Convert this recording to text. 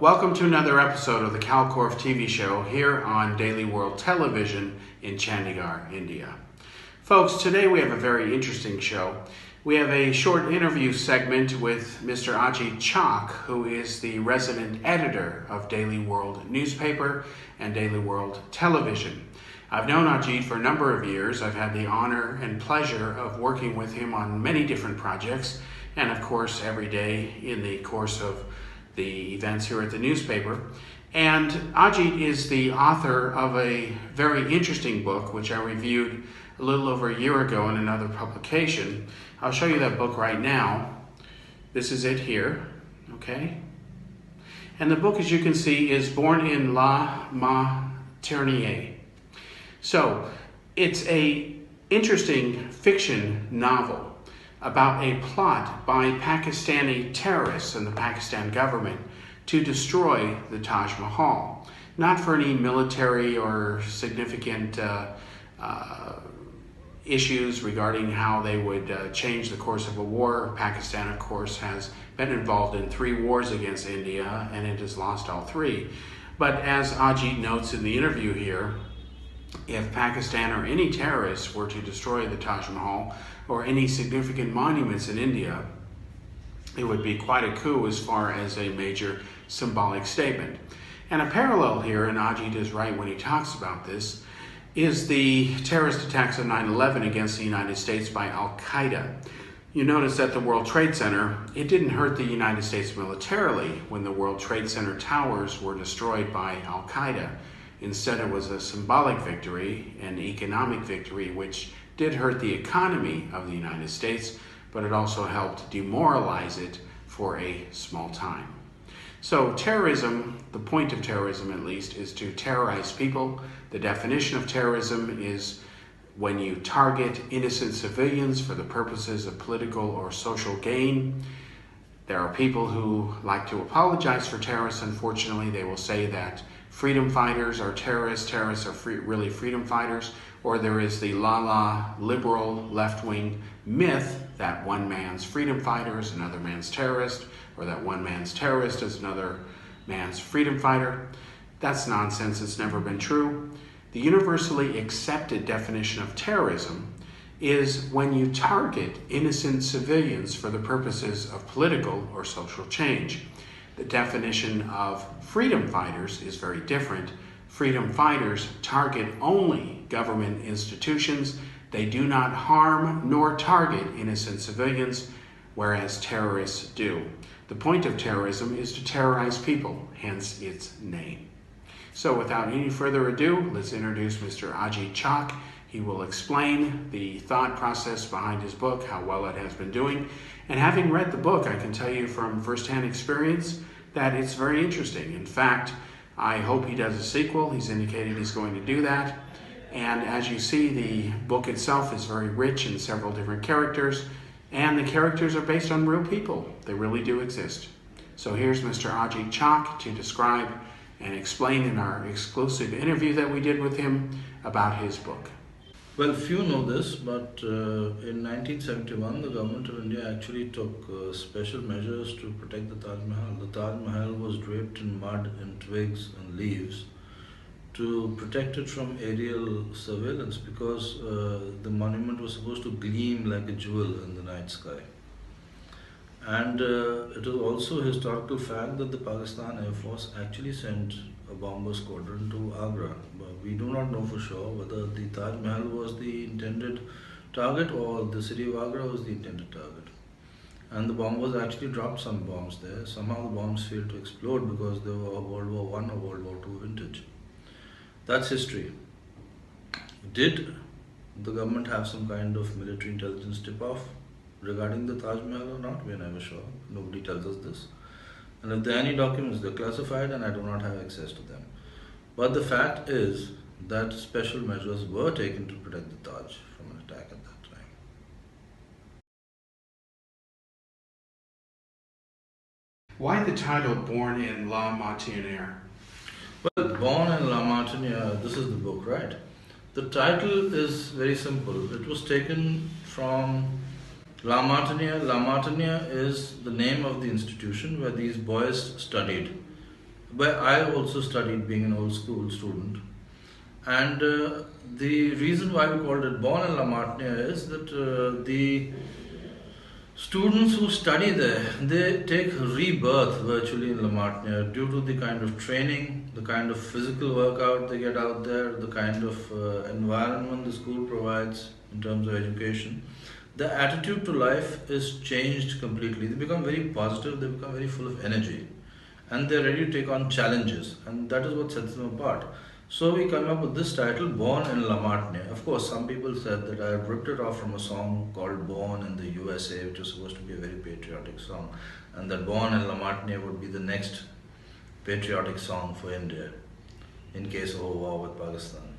welcome to another episode of the Kal Korff TV Show here on Daily World Television in Chandigarh, India. Folks, today we have a very interesting show. We have a short interview segment with Mr. Ajit Chak, who is the resident editor of Daily World newspaper and Daily World television. I've known Ajit for a number of years. I've had the honor and pleasure of working with him on many different projects, and of course every day in the course of the events here at the newspaper. And Ajit is the author of a very interesting book, which I reviewed a little over a year ago in another publication. I'll show you that book right now. This is it here, okay? And the book, as you can see, is Born in La Martiniere. So, it's a interesting fiction novel about a plot by Pakistani terrorists and the Pakistan government to destroy the Taj Mahal. Not for any military or significant issues regarding how they would change the course of a war. Pakistan, of course, has been involved in 3 wars against India, and it has lost all 3. But as Ajit notes in the interview here, if Pakistan or any terrorists were to destroy the Taj Mahal or any significant monuments in India, it would be quite a coup as far as a major symbolic statement. And a parallel here, and Ajit is right when he talks about this, is the terrorist attacks of 9/11 against the United States by Al-Qaeda. You notice that the World Trade Center, it didn't hurt the United States militarily when the World Trade Center towers were destroyed by Al-Qaeda. Instead, it was a symbolic victory, an economic victory, which did hurt the economy of the United States, but it also helped demoralize it for a small time. So terrorism, the point of terrorism at least, is to terrorize people. The definition of terrorism is when you target innocent civilians for the purposes of political or social gain. There are people who like to apologize for terrorists. Unfortunately, they will say that freedom fighters are terrorists, terrorists are really freedom fighters, or there is the liberal left-wing myth that one man's freedom fighter is another man's terrorist, or that one man's terrorist is another man's freedom fighter. That's nonsense. It's never been true. The universally accepted definition of terrorism is when you target innocent civilians for the purposes of political or social change. The definition of freedom fighters is very different. Freedom fighters target only government institutions. They do not harm nor target innocent civilians, whereas terrorists do. The point of terrorism is to terrorize people, hence its name. So without any further ado, let's introduce Mr. Ajit Chak. He will explain the thought process behind his book, how well it has been doing. And having read the book, I can tell you from firsthand experience that it's very interesting. In fact, I hope he does a sequel. He's indicated he's going to do that. And as you see, the book itself is very rich in several different characters, and the characters are based on real people. They really do exist. So here's Mr. Ajit Chak to describe and explain in our exclusive interview that we did with him about his book. Well, few know this, but in 1971, the government of India actually took special measures to protect the Taj Mahal. The Taj Mahal was draped in mud and twigs and leaves to protect it from aerial surveillance because the monument was supposed to gleam like a jewel in the night sky. And it is also a historical fact that the Pakistan Air Force actually sent a bomber squadron to Agra. But we do not know for sure whether the Taj Mahal was the intended target or the city of Agra was the intended target. And the bombers actually dropped some bombs there. Somehow the bombs failed to explode because they were World War I or World War II vintage. That's history. Did the government have some kind of military intelligence tip-off regarding the Taj Mahal or not? We're never sure. Nobody tells us this. And if there are any documents, they're classified and I do not have access to them. But the fact is that special measures were taken to protect the Taj from an attack at that time. Why the title Born in La Martiniere? Well, Born in La Martiniere, this is the book, right? The title is very simple. It was taken from La Martiniere. La Martiniere is the name of the institution where these boys studied. where I also studied, being an old school student. And the reason why we called it Born in La Martiniere is that the students who study there, they take rebirth virtually in La Martiniere due to the kind of training, the kind of physical workout they get out there, the kind of environment the school provides in terms of education. The attitude to life is changed completely. They become very positive, they become very full of energy, and they're ready to take on challenges, and that is what sets them apart. So we come up with this title, Born in La Martiniere. Of course, some people said that I had ripped it off from a song called Born in the USA, which was supposed to be a very patriotic song, and that Born in La Martiniere would be the next patriotic song for India in case of a war with Pakistan.